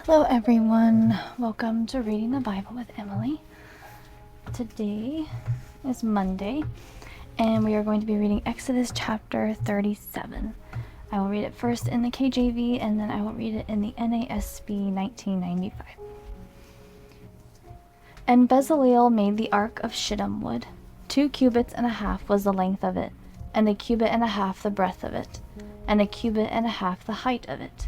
Hello everyone, welcome to Reading the Bible with Emily. Today is Monday and we are going to be reading Exodus chapter 37. I will read it first in the KJV and then I will read it in the NASB 1995. And Bezaleel made the ark of shittim wood. 2 cubits and a half was the length of it, and a cubit and a half the breadth of it, and a cubit and a half the height of it.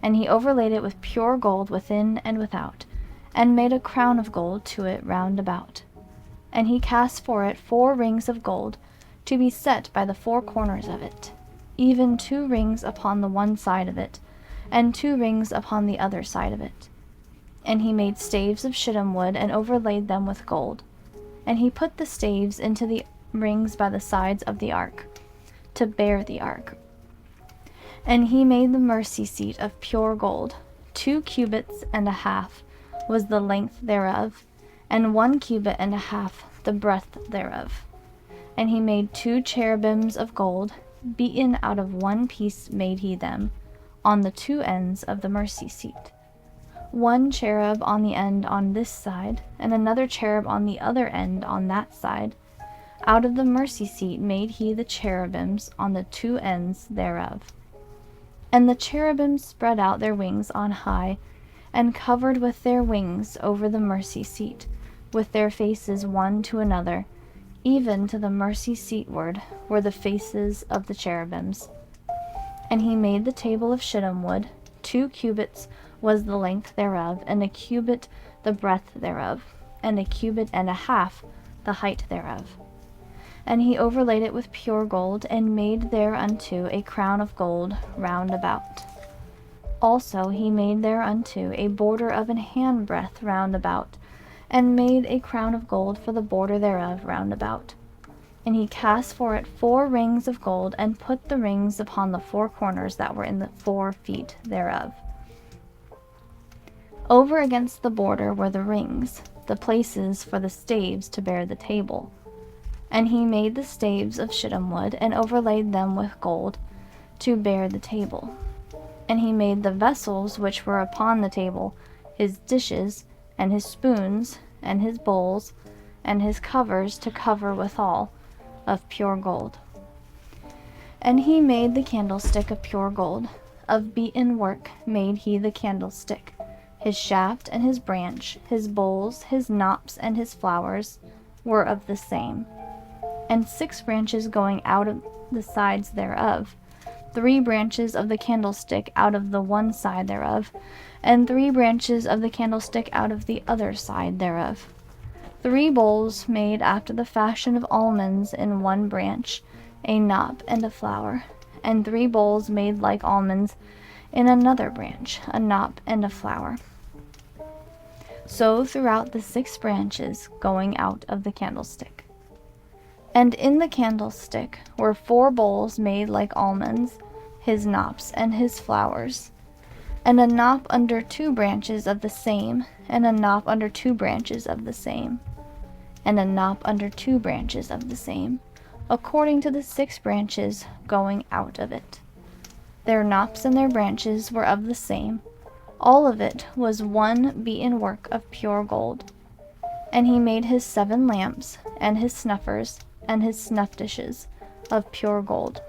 And he overlaid it with pure gold within and without, and made a crown of gold to it round about. And he cast for it 4 rings of gold, to be set by the 4 corners of it, even 2 rings upon the one side of it, and 2 rings upon the other side of it. And he made staves of shittim wood, and overlaid them with gold. And he put the staves into the rings by the sides of the ark, to bear the ark. And he made the mercy seat of pure gold. 2 cubits and a half was the length thereof, and 1 cubit and a half the breadth thereof. And he made 2 cherubims of gold, beaten out of 1 piece made he them, on the 2 ends of the mercy seat. 1 cherub on the end on this side, and another cherub on the other end on that side. Out of the mercy seat made he the cherubims on the 2 ends thereof. And the cherubims spread out their wings on high, and covered with their wings over the mercy seat, with their faces one to another, even to the mercy seatward were the faces of the cherubims. And he made the table of shittim wood. 2 cubits was the length thereof, and a cubit the breadth thereof, and a cubit and a half the height thereof. And he overlaid it with pure gold, and made thereunto a crown of gold round about. Also he made thereunto a border of an handbreadth round about, and made a crown of gold for the border thereof round about. And he cast for it 4 rings of gold, and put the rings upon the 4 corners that were in the 4 feet thereof. Over against the border were the rings, the places for the staves to bear the table. And he made the staves of shittim wood, and overlaid them with gold, to bear the table. And he made the vessels which were upon the table, his dishes, and his spoons, and his bowls, and his covers to cover withal, of pure gold. And he made the candlestick of pure gold. Of beaten work made he the candlestick, his shaft and his branch, his bowls, his knops, and his flowers were of the same. And 6 branches going out of the sides thereof, 3 branches of the candlestick out of the one side thereof, and 3 branches of the candlestick out of the other side thereof. 3 bowls made after the fashion of almonds in one branch, a knop and a flower, and 3 bowls made like almonds in another branch, a knop and a flower. So throughout the 6 branches going out of the candlestick. And in the candlestick were 4 bowls made like almonds, his knops and his flowers, and a knop under 2 branches of the same, and a knop under 2 branches of the same, and a knop under 2 branches of the same, according to the 6 branches going out of it. Their knops and their branches were of the same. All of it was one beaten work of pure gold. And he made his 7 lamps, and his snuffers, and his snuff dishes, of pure gold.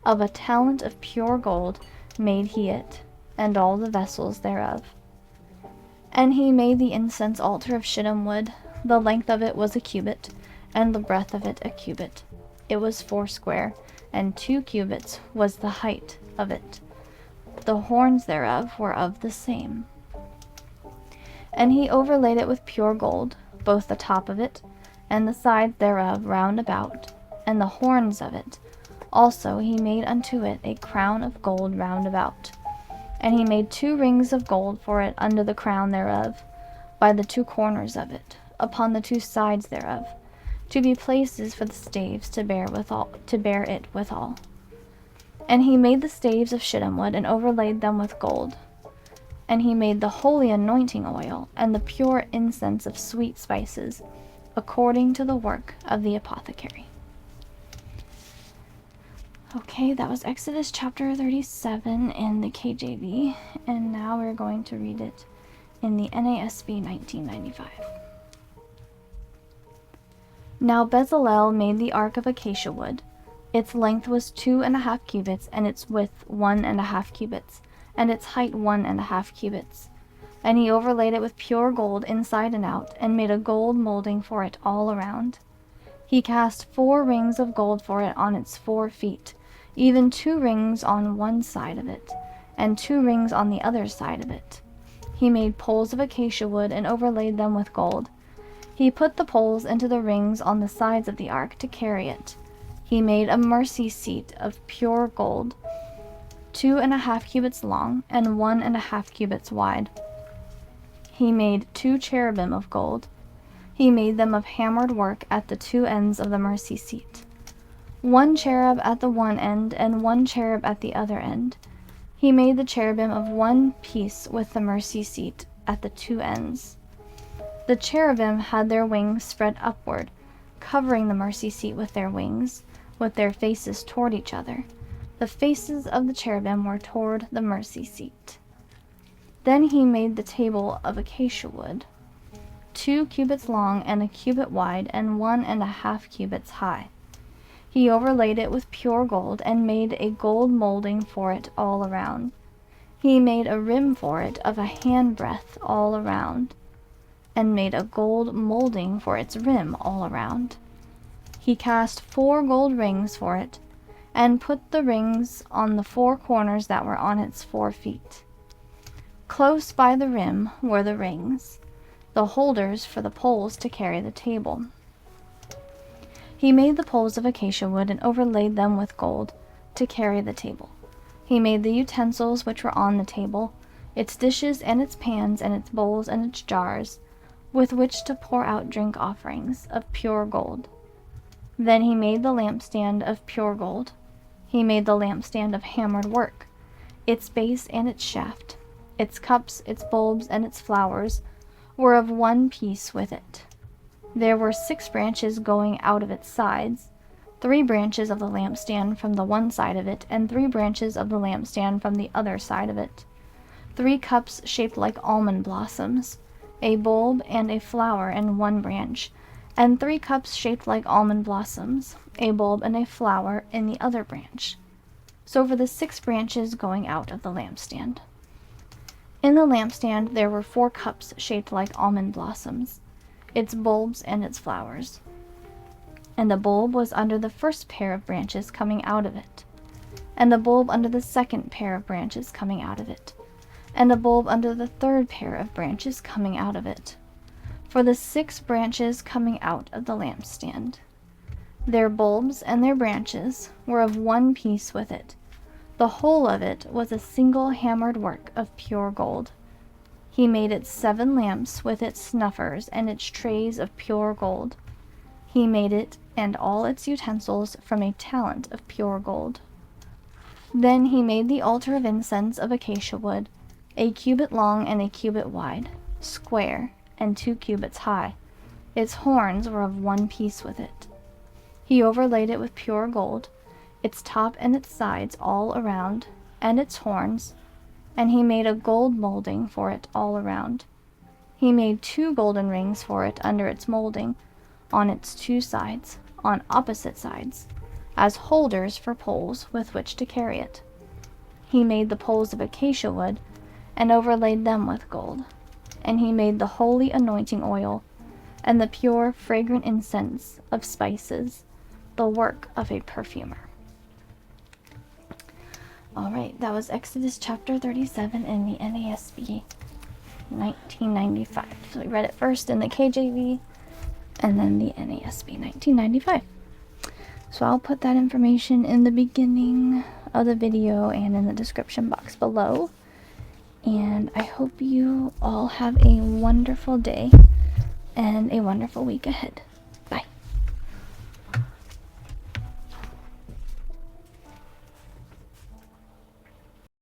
Of a talent of pure gold made he it, and all the vessels thereof. And he made the incense altar of shittim wood. The length of it was a cubit, and the breadth of it a cubit. It was foursquare, and 2 cubits was the height of it. The horns thereof were of the same. And he overlaid it with pure gold, both the top of it, and the sides thereof round about, and the horns of it. Also he made unto it a crown of gold round about. And he made 2 rings of gold for it under the crown thereof, by the 2 corners of it, upon the 2 sides thereof, to be places for the staves to bear it withal. And he made the staves of shittim wood, and overlaid them with gold. And he made the holy anointing oil, and the pure incense of sweet spices, according to the work of the apothecary. Okay, that was Exodus chapter 37 in the KJV, and now we're going to read it in the NASB 1995. Now Bezalel made the ark of acacia wood. Its length was 2.5 cubits, and its width 1.5 cubits, and its height 1.5 cubits. And he overlaid it with pure gold inside and out, and made a gold molding for it all around. He cast 4 rings of gold for it on its 4 feet, even 2 rings on one side of it, and 2 rings on the other side of it. He made poles of acacia wood and overlaid them with gold. He put the poles into the rings on the sides of the ark to carry it. He made a mercy seat of pure gold, 2.5 cubits long and 1.5 cubits wide. He made 2 cherubim of gold. He made them of hammered work at the 2 ends of the mercy seat, 1 cherub at the one end and 1 cherub at the other end. He made the cherubim of one piece with the mercy seat at the 2 ends. The cherubim had their wings spread upward, covering the mercy seat with their wings, with their faces toward each other. The faces of the cherubim were toward the mercy seat. Then he made the table of acacia wood, 2 cubits long and 1 cubit wide and 1.5 cubits high. He overlaid it with pure gold and made a gold molding for it all around. He made a rim for it of a handbreadth all around, and made a gold molding for its rim all around. He cast 4 gold rings for it, and put the rings on the 4 corners that were on its 4 feet. Close by the rim were the rings, the holders for the poles to carry the table. He made the poles of acacia wood and overlaid them with gold to carry the table. He made the utensils which were on the table, its dishes and its pans and its bowls and its jars, with which to pour out drink offerings of pure gold. Then he made the lampstand of pure gold. He made the lampstand of hammered work, its base and its shaft, its cups, its bulbs, and its flowers were of one piece with it. There were 6 branches going out of its sides, 3 branches of the lampstand from the one side of it, and 3 branches of the lampstand from the other side of it. 3 cups shaped like almond blossoms, a bulb and a flower in one branch, and 3 cups shaped like almond blossoms, a bulb and a flower in the other branch. So for the 6 branches going out of the lampstand. In the lampstand there were 4 cups shaped like almond blossoms, its bulbs and its flowers. And the bulb was under the first pair of branches coming out of it, and the bulb under the second pair of branches coming out of it, and the bulb under the third pair of branches coming out of it, for the 6 branches coming out of the lampstand. Their bulbs and their branches were of one piece with it. The whole of it was a single hammered work of pure gold. He made its 7 lamps with its snuffers and its trays of pure gold. He made it and all its utensils from a talent of pure gold. Then he made the altar of incense of acacia wood, 1 cubit long and 1 cubit wide, square, and 2 cubits high. Its horns were of one piece with it. He overlaid it with pure gold, its top and its sides all around, and its horns, and he made a gold molding for it all around. He made 2 golden rings for it under its molding, on its 2 sides, on opposite sides, as holders for poles with which to carry it. He made the poles of acacia wood, and overlaid them with gold. And he made the holy anointing oil, and the pure fragrant incense of spices, the work of a perfumer. Alright, that was Exodus chapter 37 in the NASB 1995. So we read it first in the KJV and then the NASB 1995. So I'll put that information in the beginning of the video and in the description box below. And I hope you all have a wonderful day and a wonderful week ahead.